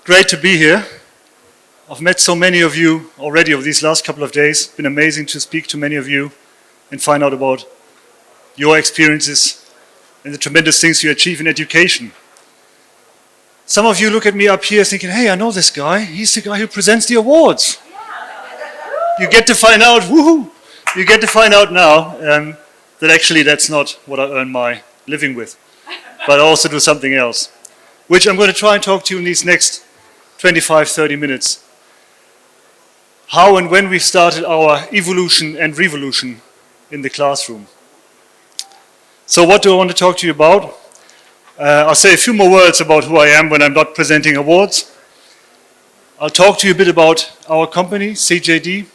great to be here. I've met so many of you already over these last couple of days. It's been amazing to speak to many of you and find out about your experiences and the tremendous things you achieve in education. Some of you look at me up here thinking, hey, I know this guy. He's the guy who presents the awards. You get to find out, woohoo! You get to find out now that actually that's not what I earn my living with. But I also do something else, which I'm going to try and talk to you in these next 25, 30 minutes. How and when we started our evolution and revolution in the classroom. So what do I want to talk to you about? I'll say a few more words about who I am when I'm not presenting awards. I'll talk to you a bit about our company, CJD.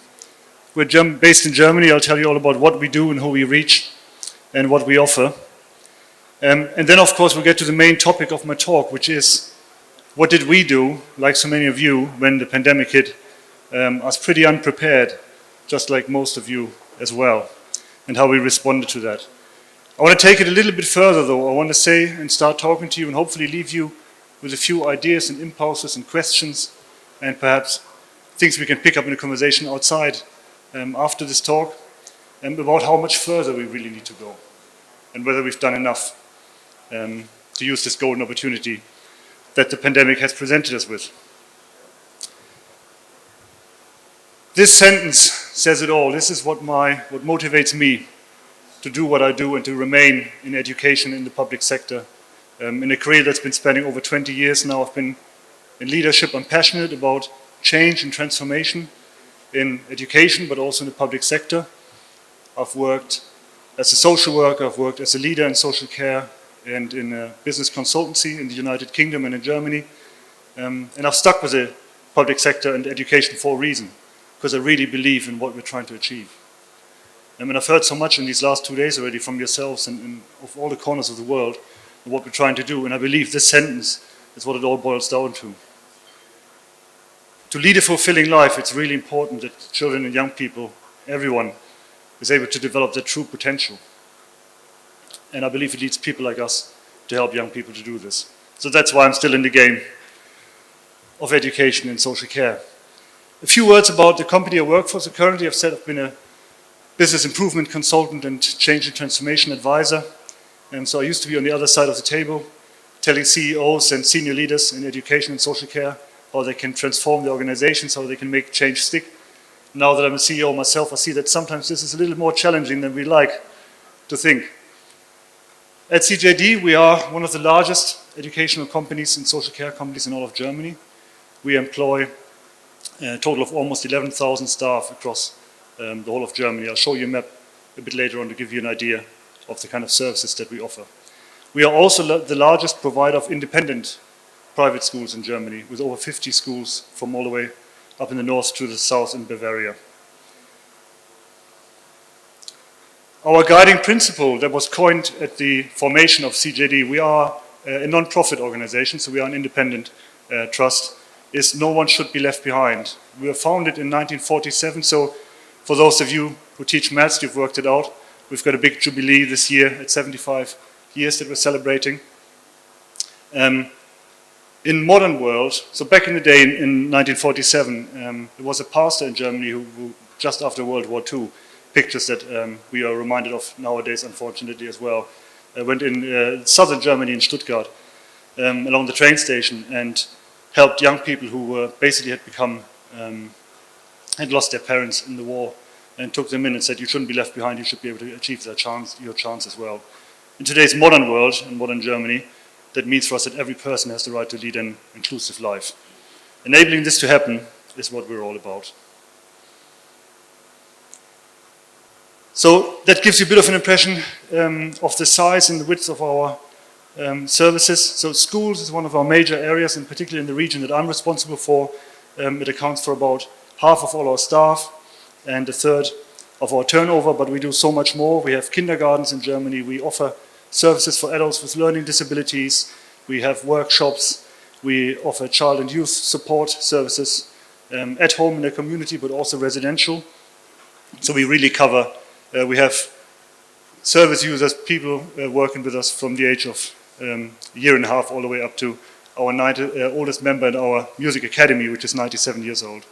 We're based in Germany. I'll tell you all about what we do and who we reach and what we offer. And then, of course, we'll get to the main topic of my talk, which is what did we do, like so many of you, when the pandemic hit? I was pretty unprepared, just like most of you as well, and how we responded to that. I want to take it a little bit further, though. I want to say and start talking to you and hopefully leave you with a few ideas and impulses and questions and perhaps things we can pick up in a conversation outside after this talk about how much further we really need to go and whether we've done enough to use this golden opportunity that the pandemic has presented us with. This sentence says it all. This is what motivates me to do what I do and to remain in education in the public sector. In a career that's been spanning over 20 years now, I've been in leadership. I'm passionate about change and transformation in education, but also in the public sector. I've worked as a social worker, I've worked as a leader in social care and in a business consultancy in the United Kingdom and in Germany. And I've stuck with the public sector and education for a reason, because I really believe in what we're trying to achieve. And I've heard so much in these last 2 days already from yourselves and of all the corners of the world of what we're trying to do, and I believe this sentence is what it all boils down to. To lead a fulfilling life, it's really important that children and young people, everyone, is able to develop their true potential. And I believe it needs people like us to help young people to do this. So that's why I'm still in the game of education and social care. A few words about the company I work for. So currently I've been a business improvement consultant and change and transformation advisor. And so I used to be on the other side of the table, telling CEOs and senior leaders in education and social care how they can transform the organizations, how they can make change stick. Now that I'm a CEO myself, I see that sometimes this is a little more challenging than we like to think. At CJD, we are one of the largest educational companies and social care companies in all of Germany. We employ a total of almost 11,000 staff across the whole of Germany. I'll show you a map a bit later on to give you an idea of the kind of services that we offer. We are also the largest provider of independent private schools in Germany, with over 50 schools from all the way up in the north to the south in Bavaria. Our guiding principle that was coined at the formation of CJD, we are a non-profit organization, so we are an independent trust, is no one should be left behind. We were founded in 1947, so for those of you who teach maths, you've worked it out. We've got a big jubilee this year at 75 years that we're celebrating. In modern world, so back in the day in 1947, there was a pastor in Germany who just after World War II, pictures that we are reminded of nowadays, unfortunately, as well, went in southern Germany in Stuttgart along the train station and helped young people who basically had lost their parents in the war, and took them in and said, you shouldn't be left behind, you should be able to achieve your chance as well. In today's modern world, in modern Germany, that means for us that every person has the right to lead an inclusive life. Enabling this to happen is what we're all about. So that gives you a bit of an impression of the size and the width of our services. So schools is one of our major areas, and particularly in the region that I'm responsible for. It accounts for about half of all our staff and a third of our turnover, but we do so much more. We have kindergartens in Germany. We offer services for adults with learning disabilities. We have workshops. We offer child and youth support services at home in the community, but also residential. So we really cover, we have service users, people working with us from the age of a year and a half all the way up to our oldest member in our music academy, which is 97 years old.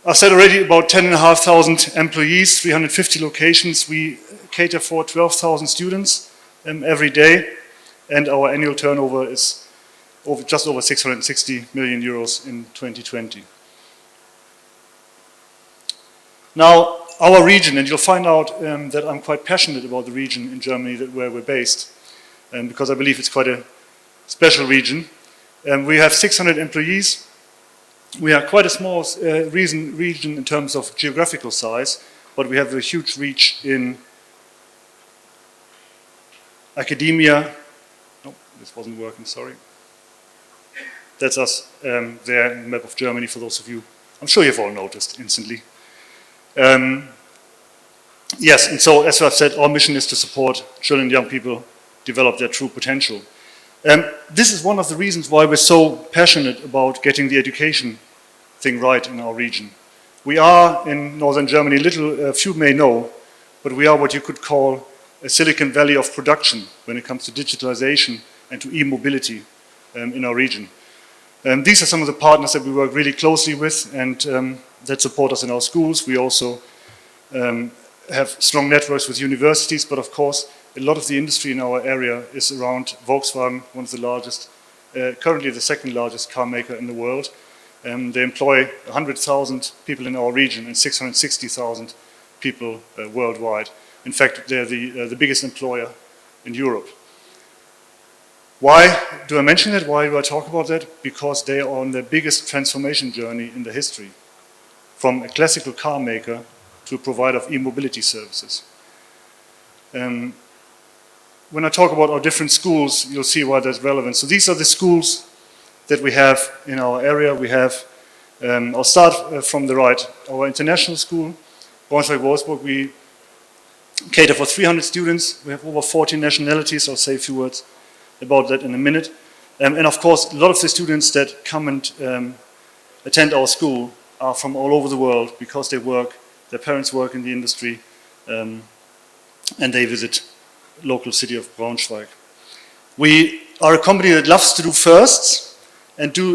I said already about 10,500 employees, 350 locations. We cater for 12,000 students every day, and our annual turnover is just over 660 million euros in 2020. Now, our region, and you'll find out that I'm quite passionate about the region in Germany where we're based, because I believe it's quite a special region. We have 600 employees. We are quite a small region in terms of geographical size, but we have a huge reach in academia. No, this wasn't working, sorry. That's us there in the map of Germany for those of you. I'm sure you've all noticed instantly. Yes, and so as I've said, our mission is to support children and young people develop their true potential. This is one of the reasons why we're so passionate about getting the education thing right in our region. We are in northern Germany, few may know, but we are what you could call a Silicon Valley of production when it comes to digitalization and to e-mobility in our region. These are some of the partners that we work really closely with and that support us in our schools. We also have strong networks with universities, but of course a lot of the industry in our area is around Volkswagen, one of the largest, currently the second largest car maker in the world. They employ 100,000 people in our region and 660,000 people worldwide. In fact, they're the biggest employer in Europe. Why do I mention that? Why do I talk about that? Because they are on the biggest transformation journey in the history, from a classical car maker to a provider of e-mobility services. When I talk about our different schools, you'll see why that's relevant. So these are the schools that we have in our area. We have, I'll start from the right, our international school, Braunschweig-Wolfsburg. We cater for 300 students. We have over 40 nationalities. I'll say a few words about that in a minute. And of course, a lot of the students that come and attend our school are from all over the world because they work, their parents work in the industry, and they visit local city of Braunschweig. We are a company that loves to do firsts and do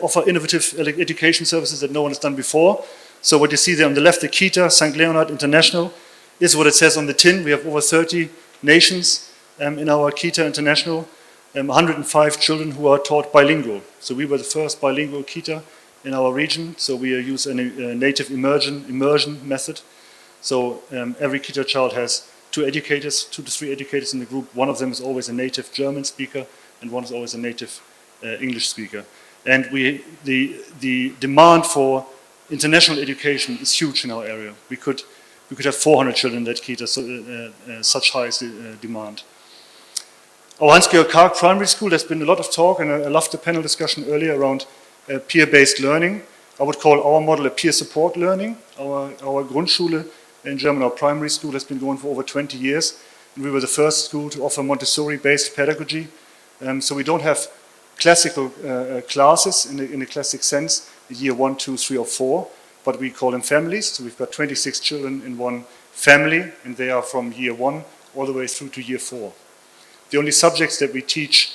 offer innovative education services that no one has done before. So what you see there on the left, the KITA, St. Leonhard International, is what it says on the tin. We have over 30 nations in our KITA International, 105 children who are taught bilingual. So we were the first bilingual KITA in our region. So we use a native immersion method. So every KITA child has 2 to 3 educators in the group. One of them is always a native German speaker and one is always a native English speaker. And the demand for international education is huge in our area. We could have 400 children in that KITA, so such high is the demand. Our Hans-Georg Karg Primary School, there's been a lot of talk, and I loved the panel discussion earlier around peer-based learning. I would call our model a peer support learning. Our Grundschule in German, our primary school, has been going for over 20 years. And we were the first school to offer Montessori-based pedagogy. So we don't have classical classes in the classic sense, year 1, 2, 3, or 4, but we call them families. So we've got 26 children in one family, and they are from year 1 all the way through to year 4. The only subjects that we teach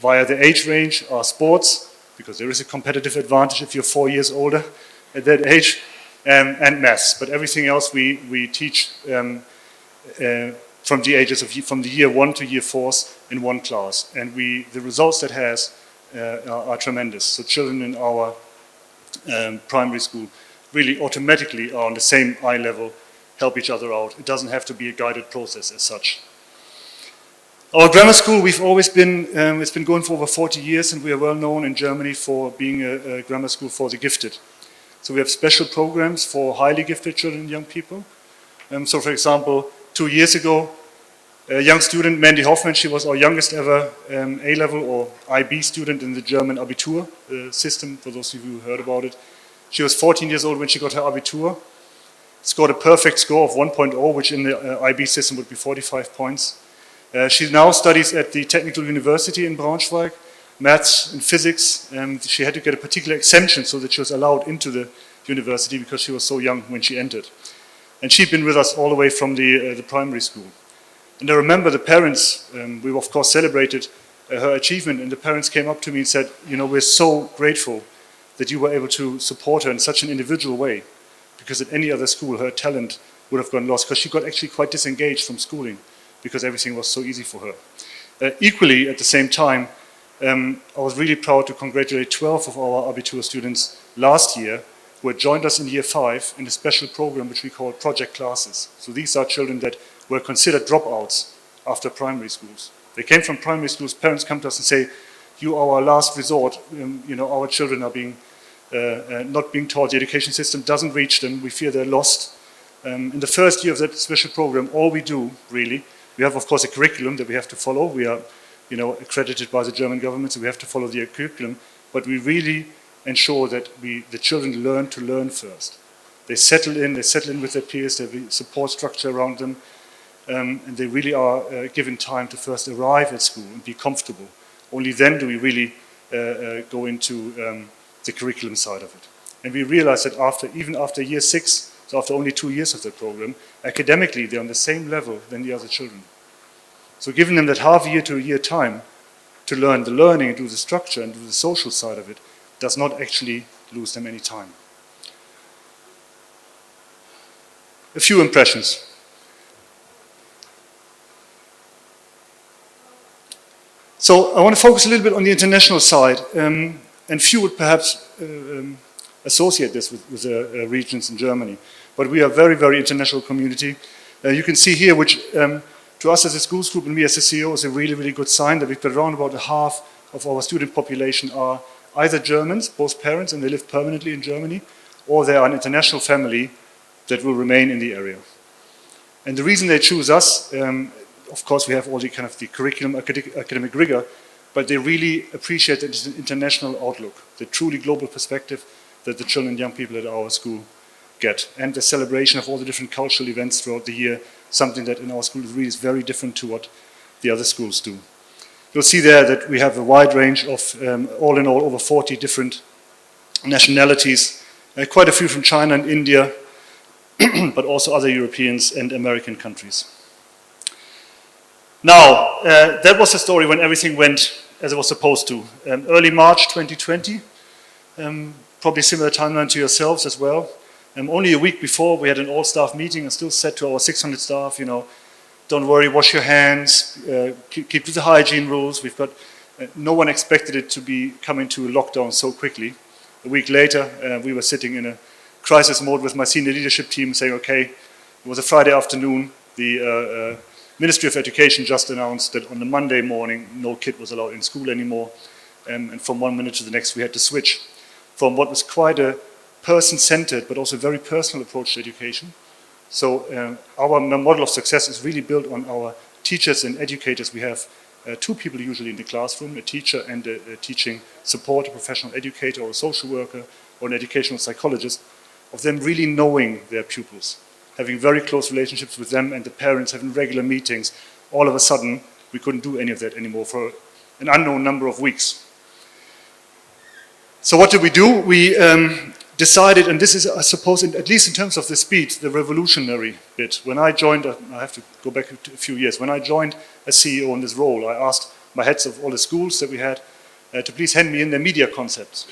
via the age range are sports, because there is a competitive advantage if you're 4 years older at that age, and maths. But everything else we teach from the ages of from the year 1 to year 4 in one class. And the results that has are tremendous. So children in our primary school really automatically are on the same eye level, help each other out. It doesn't have to be a guided process as such. Our grammar school, we've always been, it's been going for over 40 years, and we are well known in Germany for being a grammar school for the gifted. So we have special programs for highly gifted children and young people. So for example, 2 years ago, a young student, Mandy Hoffman, she was our youngest ever A-level or IB student in the German Abitur system, for those of you who heard about it. She was 14 years old when she got her Abitur, scored a perfect score of 1.0, which in the IB system would be 45 points. She now studies at the Technical University in Braunschweig, maths and physics. She had to get a particular exemption so that she was allowed into the university because she was so young when she entered. And she'd been with us all the way from the primary school. And I remember the parents, we of course celebrated her achievement, and the parents came up to me and said, you know, we're so grateful that you were able to support her in such an individual way, because at any other school her talent would have gone lost, because she got actually quite disengaged from schooling because everything was so easy for her. Equally, at the same time, I was really proud to congratulate 12 of our Abitur students last year who had joined us in year 5 in a special program which we call project classes. So these are children that were considered dropouts after primary schools. They came from primary schools, parents come to us and say, you are our last resort, you know, our children are being, not being taught, the education system doesn't reach them, we fear they're lost. In the first year of that special program, all we do, really, we have of course a curriculum that we have to follow, we are, you know, accredited by the German government, so we have to follow the curriculum, but we really ensure that the children learn to learn first. They settle in with their peers, they have a support structure around them, and they really are given time to first arrive at school and be comfortable. Only then do we really go into the curriculum side of it. And we realize that even after year 6, so after only 2 years of the program, academically they're on the same level than the other children. So giving them that half year to a year time to learn the learning and do the structure and do the social side of it does not actually lose them any time. A few impressions. So I want to focus a little bit on the international side, and few would perhaps associate this with the regions in Germany. But we are a very, very international community. You can see here, which to us as a schools group and me as a CEO is a really, really good sign that we've got around about half of our student population are either Germans, both parents, and they live permanently in Germany, or they are an international family that will remain in the area. And the reason they choose us, of course, we have all the kind of the curriculum, academic rigor, but they really appreciate that it's an international outlook, the truly global perspective that the children and young people at our school get, and the celebration of all the different cultural events throughout the year, something that in our school really is very different to what the other schools do. You'll see there that we have a wide range of, all in all, over 40 different nationalities, quite a few from China and India, but also other Europeans and American countries. Now, that was the story when everything went as it was supposed to. Early March 2020, probably similar timeline to yourselves as well. Only a week before, we had an all-staff meeting and still said to our 600 staff, you know, don't worry, wash your hands, keep to the hygiene rules. We've got, no one expected it to be coming to a lockdown so quickly. A week later, we were sitting in a crisis mode with my senior leadership team saying, okay, it was a Friday afternoon, the Ministry of Education just announced that on the Monday morning, no kid was allowed in school anymore. And from one minute to the next, we had to switch from what was quite a person-centered, but also a very personal approach to education. So our model of success is really built on our teachers and educators. We have 2 people usually in the classroom, a teacher and a teaching support, a professional educator or a social worker or an educational psychologist, of them really knowing their pupils, having very close relationships with them and the parents, having regular meetings. All of a sudden, we couldn't do any of that anymore for an unknown number of weeks. So what did we do? We decided, and this is, I suppose, at least in terms of the speed, the revolutionary bit. When I joined, I have to go back a few years, when I joined as CEO in this role, I asked my heads of all the schools that we had to please hand me in their media concepts.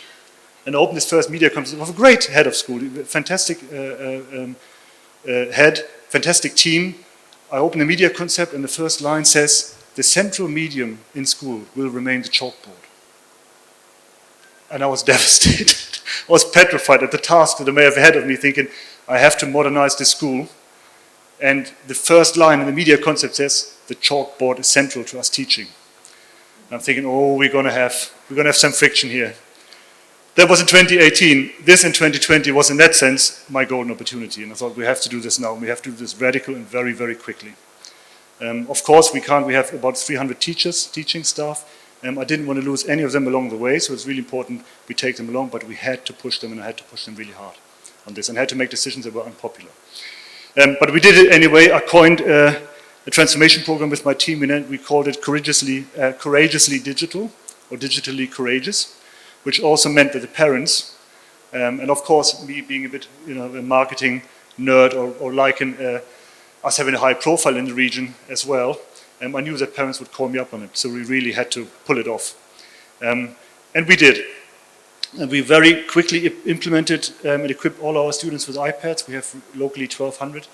And I opened this first media concept of a great head of school, fantastic head, fantastic team. I opened the media concept and the first line says, the central medium in school will remain the chalkboard. And I was devastated. I was petrified at the task that I may have ahead of me, thinking, I have to modernize this school. And the first line in the media concept says, the chalkboard is central to us teaching. And I'm thinking, oh, we're going to have some friction here. That was in 2018. This in 2020 was, in that sense, my golden opportunity. And I thought, we have to do this now. We have to do this radical and very, very quickly. Of course, we can't. We have about 300 teachers, teaching staff. I didn't want to lose any of them along the way, so it's really important we take them along, but we had to push them, and I had to push them really hard on this, and had to make decisions that were unpopular. But we did it anyway. I coined a transformation program with my team, and we called it Courageously Digital, or Digitally Courageous, which also meant that the parents, and of course, me being a bit, a marketing nerd or liking us having a high profile in the region as well, I knew that parents would call me up on it. So we really had to pull it off. And we did. And we very quickly implemented and equipped all our students with iPads. We have locally 1,200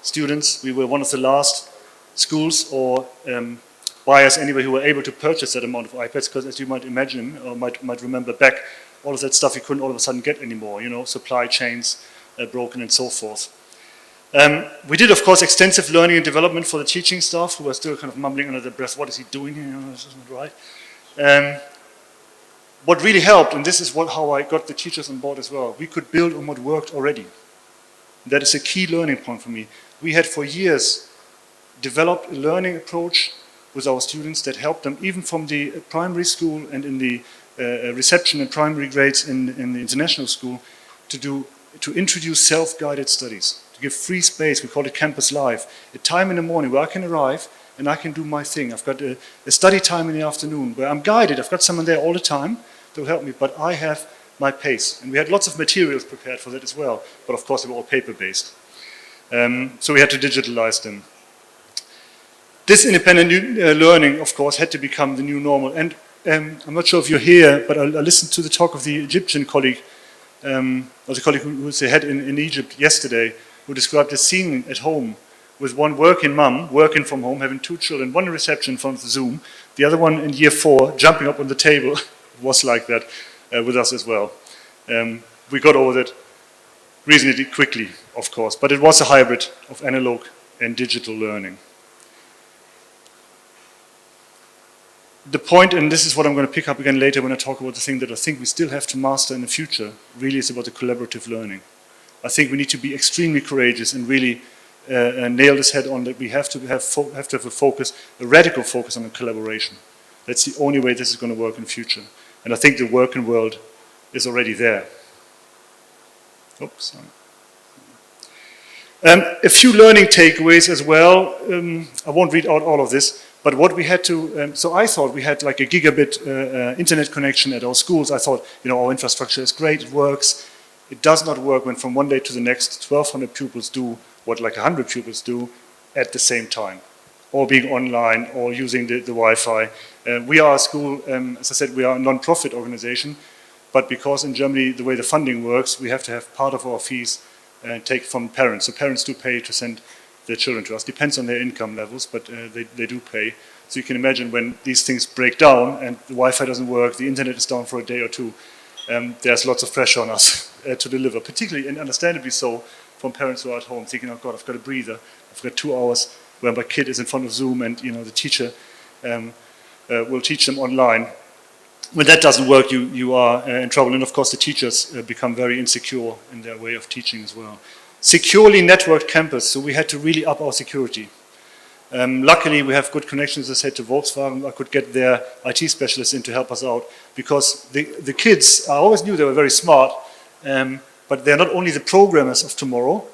students. We were one of the last schools or buyers anyway who were able to purchase that amount of iPads, because as you might imagine or might remember back, all of that stuff you couldn't all of a sudden get anymore, you know, supply chains broken and so forth. We did, of course, extensive learning and development for the teaching staff who were still kind of mumbling under their breath, what is he doing here, you know, this isn't right. What really helped, and this is how I got the teachers on board as well, we could build on what worked already. That is a key learning point for me. We had for years developed a learning approach with our students that helped them even from the primary school and in the reception and primary grades in the international school to introduce self-guided studies, to give free space. We call it Campus Live, a time in the morning where I can arrive and I can do my thing. I've got a study time in the afternoon where I'm guided. I've got someone there all the time to help me, but I have my pace. And we had lots of materials prepared for that as well, but of course they were all paper-based. So we had to digitalize them. This independent learning, of course, had to become the new normal. And I'm not sure if you're here, but I listened to the talk of the Egyptian colleague, or the colleague who was the head in Egypt yesterday, who described the scene at home with one working mum, working from home, having 2 children, one in reception in front of the Zoom, the other one in year 4, jumping up on the table. It was like that with us as well. We got over that reasonably quickly, of course, but it was a hybrid of analog and digital learning. The point, and this is what I'm going to pick up again later when I talk about the thing that I think we still have to master in the future, really is about the collaborative learning. I think we need to be extremely courageous and really nail this head on that we have to have a focus, a radical focus on the collaboration. That's the only way this is going to work in the future. And I think the working world is already there. Oops, sorry. A few learning takeaways as well. I won't read out all of this, but what we had to, so I thought we had like a gigabit internet connection at our schools. I thought, you know, our infrastructure is great, it works. It does not work when from one day to the next 1,200 pupils do what like 100 pupils do at the same time, or being online, or using the Wi-Fi. We are a school, as I said, we are a non-profit organization, but because in Germany the way the funding works, we have to have part of our fees take from parents. So parents do pay to send their children to us. Depends on their income levels, but they do pay. So you can imagine when these things break down and the Wi-Fi doesn't work, the internet is down for a day or two, there's lots of pressure on us to deliver, particularly and understandably so from parents who are at home thinking, oh God, I've got a breather, I've got 2 hours where my kid is in front of Zoom and, you know, the teacher will teach them online. When that doesn't work, you are in trouble. And of course the teachers become very insecure in their way of teaching as well. Securely networked campus, so we had to really up our security. Luckily we have good connections, as I said, to Volkswagen. I could get their IT specialists in to help us out, because the kids, I always knew they were very smart, but they're not only the programmers of tomorrow,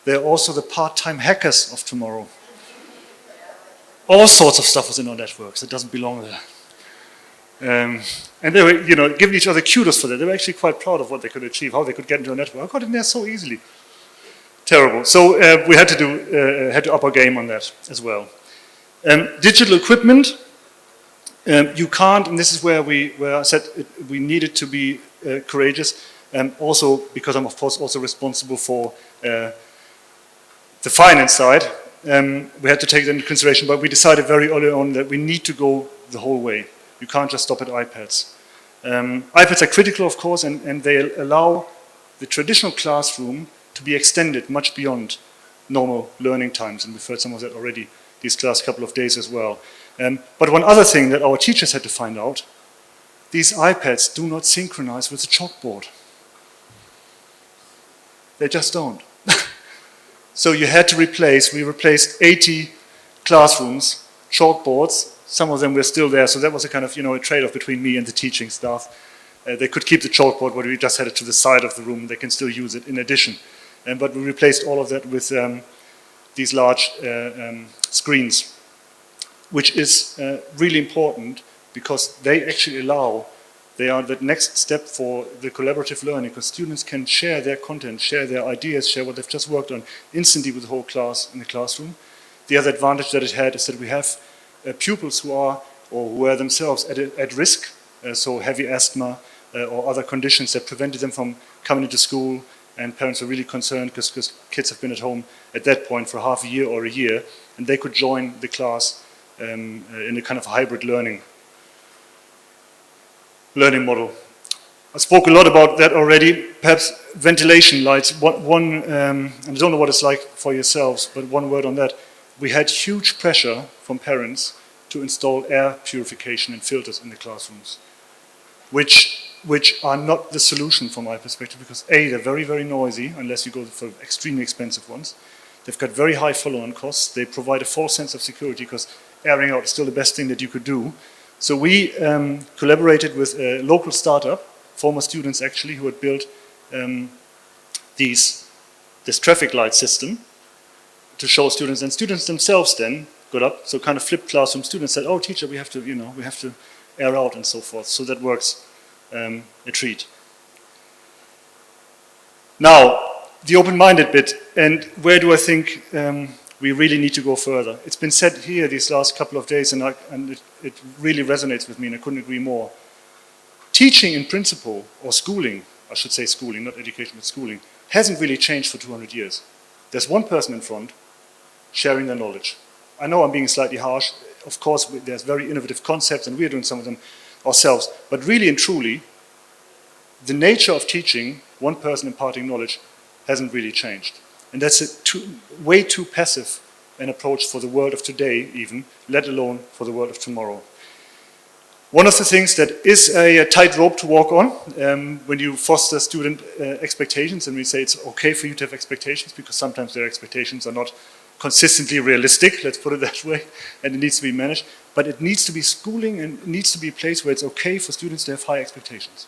they're also the part-time hackers of tomorrow. All sorts of stuff was in our networks, it doesn't belong there. And they were, you know, giving each other kudos for that. They were actually quite proud of what they could achieve, how they could get into a network. I got in there so easily. Terrible. So we had to up our game on that as well. Digital equipment, you can't, and this is where I said we needed to be courageous, also because I'm of course also responsible for the finance side. We had to take that into consideration, but we decided very early on that we need to go the whole way. You can't just stop at iPads. iPads are critical, of course, and they allow the traditional classroom to be extended much beyond normal learning times, and we've heard some of that already these last couple of days as well. But one other thing that our teachers had to find out, these iPads do not synchronize with the chalkboard. They just don't. So you had to we replaced 80 classrooms, chalkboards. Some of them were still there, so that was a kind of, you know, a trade-off between me and the teaching staff. They could keep the chalkboard, but we just had it to the side of the room. They can still use it in addition. But we replaced all of that with these large screens, which is really important because they actually allow They are the next step for the collaborative learning, because students can share their content, share their ideas, share what they've just worked on instantly with the whole class in the classroom. The other advantage that it had is that we have pupils who are, or who were themselves at risk, so heavy asthma or other conditions that prevented them from coming into school, and parents were really concerned because kids have been at home at that point for half a year or a year, and they could join the class in a kind of hybrid learning model. I spoke a lot about that already. Perhaps ventilation lights. And I don't know what it's like for yourselves, but one word on that. We had huge pressure from parents to install air purification and filters in the classrooms, which are not the solution from my perspective, because A, they're very, very noisy, unless you go for extremely expensive ones. They've got very high follow-on costs. They provide a false sense of security, because airing out is still the best thing that you could do. So we collaborated with a local startup, former students actually, who had built this traffic light system to show students, and students themselves then got up, so kind of flipped classroom. Students said, "Oh, teacher, we have to air out," and so forth. So that works a treat. Now, the open-minded bit, and where do I think we really need to go further? It's been said here these last couple of days, and it really resonates with me, and I couldn't agree more. Teaching in principle, or schooling, I should say schooling, not education, but schooling, hasn't really changed for 200 years. There's one person in front sharing their knowledge. I know I'm being slightly harsh. Of course, there's very innovative concepts, and we're doing some of them ourselves. But really and truly, the nature of teaching, one person imparting knowledge, hasn't really changed. And that's way too passive an approach for the world of today even, let alone for the world of tomorrow. One of the things that is a tightrope to walk on when you foster student expectations, and we say it's okay for you to have expectations, because sometimes their expectations are not consistently realistic, let's put it that way, and it needs to be managed. But it needs to be schooling, and it needs to be a place where it's okay for students to have high expectations.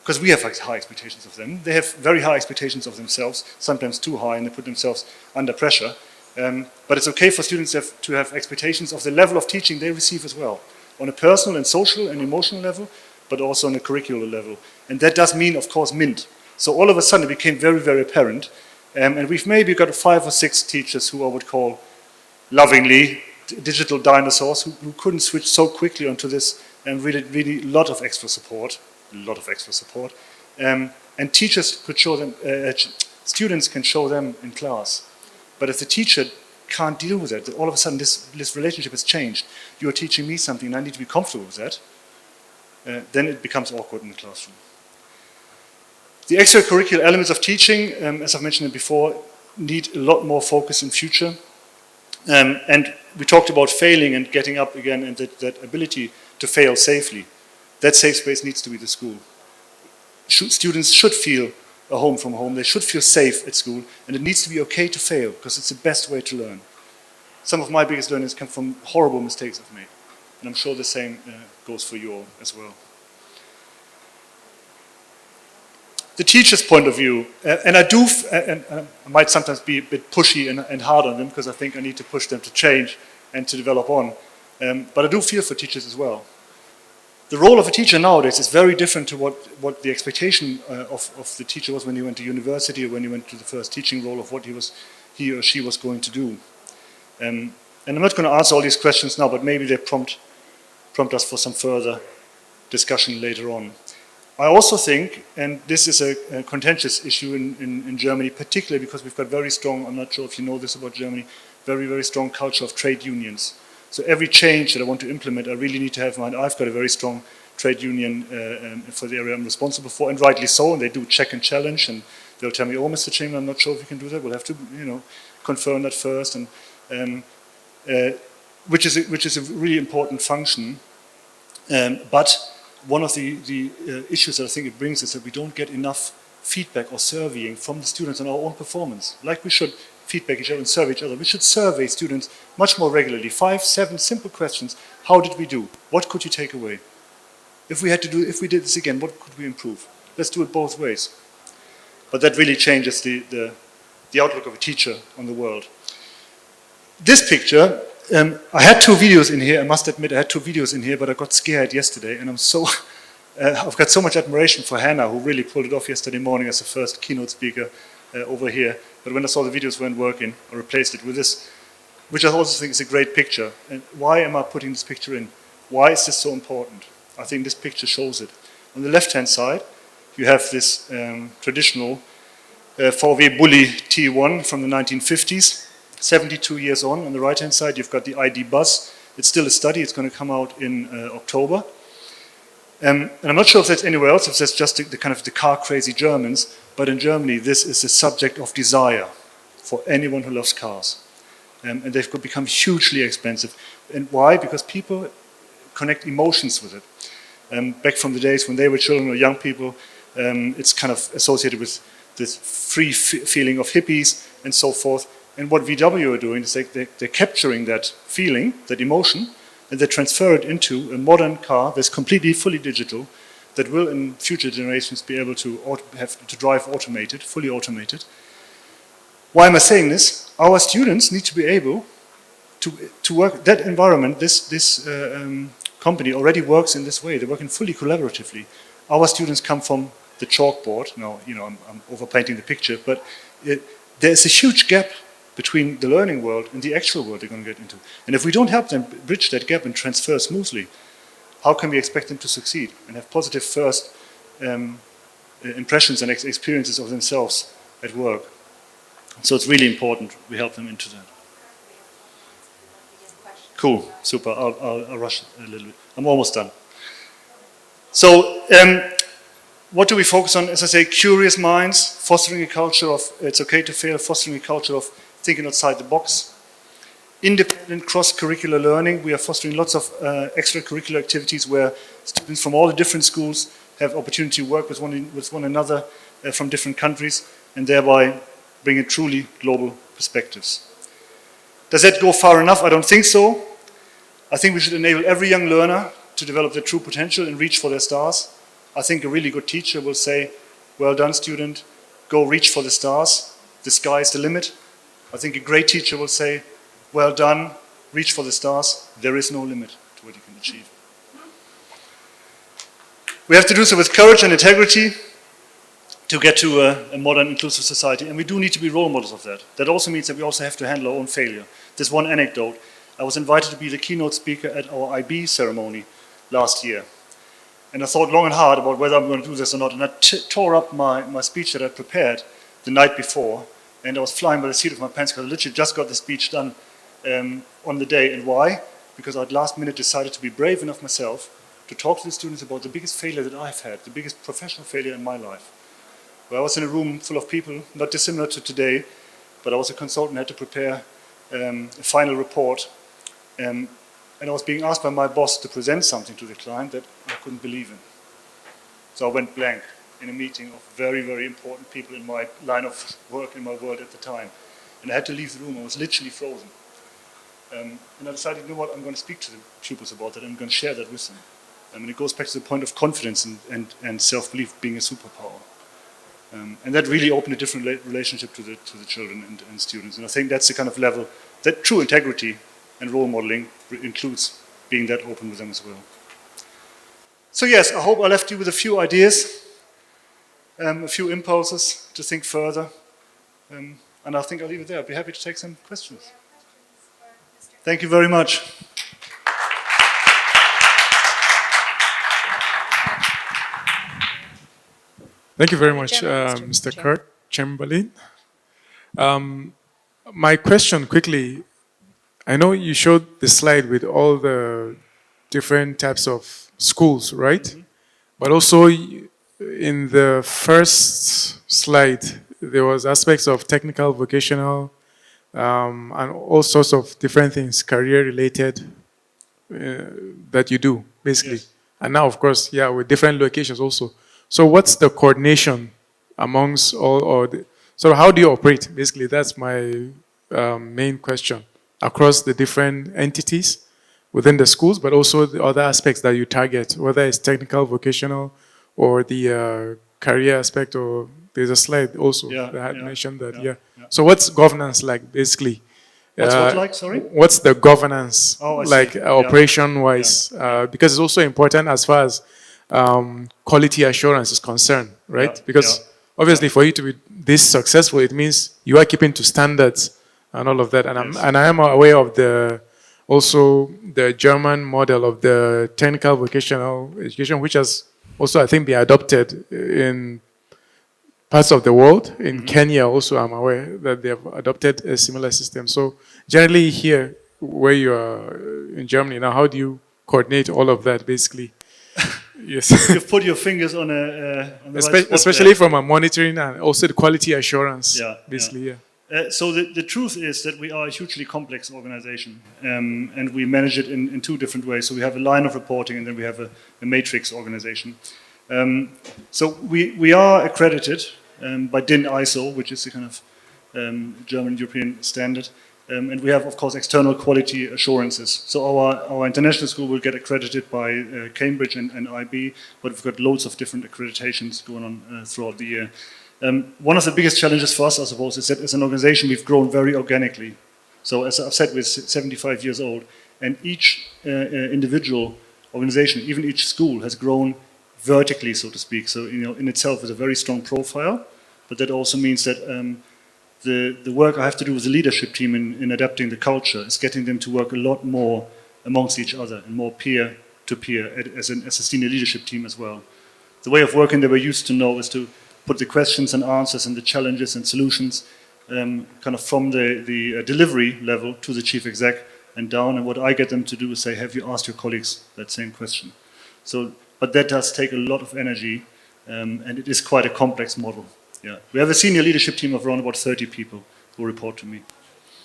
Because we have high expectations of them. They have very high expectations of themselves, sometimes too high, and they put themselves under pressure. But it's okay for students to have expectations of the level of teaching they receive as well, on a personal and social and emotional level, but also on a curricular level. And that does mean, of course, MINT. So all of a sudden it became very, very apparent. And we've maybe got 5 or 6 teachers who I would call lovingly digital dinosaurs who couldn't switch so quickly onto this, and really a lot of extra support. And teachers could show them, students can show them in class. But if the teacher can't deal with it, all of a sudden this relationship has changed. You're teaching me something and I need to be comfortable with that. Then it becomes awkward in the classroom. The extracurricular elements of teaching, as I've mentioned before, need a lot more focus in future. And we talked about failing and getting up again, and that ability to fail safely. That safe space needs to be the school. Students should feel a home from home. They should feel safe at school, and it needs to be okay to fail, because it's the best way to learn. Some of my biggest learnings come from horrible mistakes I've made, and I'm sure the same goes for you all as well. The teacher's point of view, and I might sometimes be a bit pushy and hard on them, because I think I need to push them to change and to develop on, but I do feel for teachers as well. The role of a teacher nowadays is very different to what the expectation of the teacher was when he went to university, or when he went to the first teaching role, of what he or she was going to do. And I'm not going to answer all these questions now, but maybe they prompt us for some further discussion later on. I also think, and this is a contentious issue in Germany, particularly because we've got very strong, I'm not sure if you know this about Germany, very, very strong culture of trade unions. So every change that I want to implement, I really need to have in mind. I've got a very strong trade union for the area I'm responsible for, and rightly so, and they do check and challenge, and they'll tell me, "Oh, Mr. Chamberlain, I'm not sure if you can do that. We'll have to, confirm that first," and which is a really important function. But one of the issues that I think it brings is that we don't get enough feedback or surveying from the students on our own performance, like we should feedback each other and survey each other. We should survey students much more regularly. 5, 7 simple questions. How did we do? What could you take away? If we did this again, what could we improve? Let's do it both ways. But that really changes the outlook of a teacher on the world. This picture, I had 2 videos in here. I must admit I had 2 videos in here, but I got scared yesterday, and I'm so I've got so much admiration for Hannah, who really pulled it off yesterday morning as the first keynote speaker over here. But when I saw the videos weren't working, I replaced it with this, which I also think is a great picture. And why am I putting this picture in? Why is this so important? I think this picture shows it. On the left-hand side, you have this traditional VW Bulli T1 from the 1950s, 72 years on. On the right-hand side, you've got the ID bus. It's still a study. It's going to come out in October. And I'm not sure if that's anywhere else, if that's just the kind of the car-crazy Germans, but in Germany, this is a subject of desire for anyone who loves cars. And they've become hugely expensive. And why? Because people connect emotions with it. Back from the days when they were children or young people, it's kind of associated with this free feeling of hippies and so forth. And what VW are doing is they're capturing that feeling, that emotion, and they transfer it into a modern car that's completely, fully digital, that will in future generations be able to have to drive automated, fully automated. Why am I saying this? Our students need to be able to work, that environment, this company already works in this way. They're working fully collaboratively. Our students come from the chalkboard. Now, I'm overpainting the picture, but there's a huge gap between the learning world and the actual world they're going to get into. And if we don't help them bridge that gap and transfer smoothly, how can we expect them to succeed and have positive first impressions and experiences of themselves at work? So it's really important we help them into that. Cool, super. I'll rush a little bit. I'm almost done. So, what do we focus on? As I say, curious minds, fostering a culture of it's okay to fail, fostering a culture of thinking outside the box. Independent cross-curricular learning. We are fostering lots of extracurricular activities where students from all the different schools have opportunity to work with one another from different countries and thereby bring in truly global perspectives. Does that go far enough? I don't think so. I think we should enable every young learner to develop their true potential and reach for their stars. I think a really good teacher will say, well done, student, go reach for the stars. The sky is the limit. I think a great teacher will say, well done, reach for the stars. There is no limit to what you can achieve. We have to do so with courage and integrity to get to a modern, inclusive society. And we do need to be role models of that. That also means that we also have to handle our own failure. This one anecdote. I was invited to be the keynote speaker at our IB ceremony last year. And I thought long and hard about whether I'm going to do this or not. And I tore up my speech that I prepared the night before. And I was flying by the seat of my pants because I literally just got the speech done on the day. And why? Because I'd last minute decided to be brave enough myself to talk to the students about the biggest failure that I've had, the biggest professional failure in my life. Where I was in a room full of people, not dissimilar to today, but I was a consultant, had to prepare a final report. And I was being asked by my boss to present something to the client that I couldn't believe in. So I went blank in a meeting of very, very important people in my line of work in my world at the time. And I had to leave the room. I was literally frozen. And I decided, you know what, I'm going to speak to the pupils about that. I'm going to share that with them. I mean, it goes back to the point of confidence and self-belief being a superpower. And that really opened a different relationship to the children and students. And I think that's the kind of level that true integrity and role modeling includes being that open with them as well. So yes, I hope I left you with a few ideas, a few impulses to think further. And I think I'll leave it there. I'd be happy to take some questions. Thank you very much. Thank you very much, Mr. Kirk Chamberlain. My question quickly, I know you showed the slide with all the different types of schools, right? Mm-hmm. But also in the first slide, there was aspects of technical, vocational, and all sorts of different things, career-related, that you do, basically. Yes. And now, of course, yeah, with different locations also. So what's the coordination amongst so how do you operate? Basically, that's my main question. Across the different entities within the schools, but also the other aspects that you target, whether it's technical, vocational, or the career aspect, or there's a slide also that had mentioned that, yeah. So what's governance like, basically? What's what like, sorry? What's the governance like operation-wise? Because it's also important as far as quality assurance is concerned, right? Yeah, Because yeah. obviously for you to be this successful, it means you are keeping to standards and all of that. And I am aware of also the German model of the technical vocational education, which has also, I think, been adopted in parts of the world. In Kenya also, I'm aware that they have adopted a similar system. So generally here, where you are in Germany now, how do you coordinate all of that, basically? Yes. You've put your fingers on on the right spot Especially there. from a monitoring and also the quality assurance, Yeah, basically, yeah. So the truth is that we are a hugely complex organization, and we manage it in two different ways. So we have a line of reporting, and then we have a matrix organization. So we are accredited by DIN ISO, which is the kind of German European standard. And we have, of course, external quality assurances. So our international school will get accredited by Cambridge and IB, but we've got loads of different accreditations going on throughout the year. One of the biggest challenges for us, I suppose, is that as an organization, we've grown very organically. So as I've said, we're 75 years old, and each individual organization, even each school, has grown vertically, so to speak. So, in itself is a very strong profile, but that also means that the work I have to do with the leadership team in adapting the culture is getting them to work a lot more amongst each other and more peer-to-peer as a senior leadership team as well. The way of working that we're used to know is to put the questions and answers and the challenges and solutions kind of from the delivery level to the chief exec and down. And what I get them to do is say, have you asked your colleagues that same question? So, but that does take a lot of energy, and it is quite a complex model. Yeah, we have a senior leadership team of around about 30 people who report to me.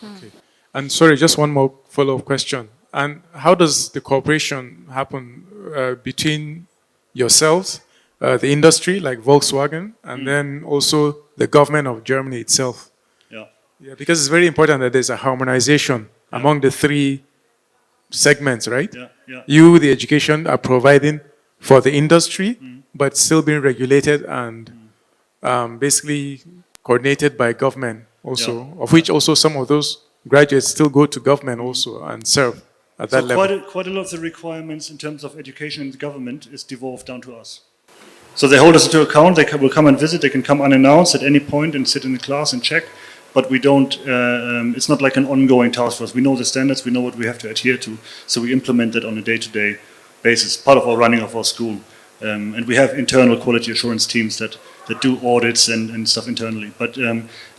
Okay. And sorry, just one more follow-up question. And how does the cooperation happen between yourselves, the industry like Volkswagen, and then also the government of Germany itself? Yeah. Yeah, because it's very important that there's a harmonization among the three segments, right? Yeah, yeah. You, the education, are providing for the industry, but still being regulated and basically coordinated by government also, of which also some of those graduates still go to government also and serve at that level. Quite a lot of the requirements in terms of education in the government is devolved down to us. So they hold us to account, they will come and visit, they can come unannounced at any point and sit in the class and check, but we don't, it's not like an ongoing task for us. We know the standards, we know what we have to adhere to, so we implement that on a day-to-day basis, part of our running of our school. And we have internal quality assurance teams that do audits and stuff internally. But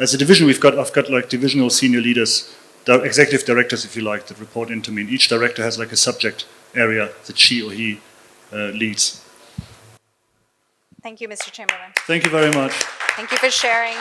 as a division, I've got like divisional senior leaders, executive directors, if you like, that report into me. And each director has like a subject area that she or he leads. Thank you, Mr. Chamberlain. Thank you very much. Thank you for sharing.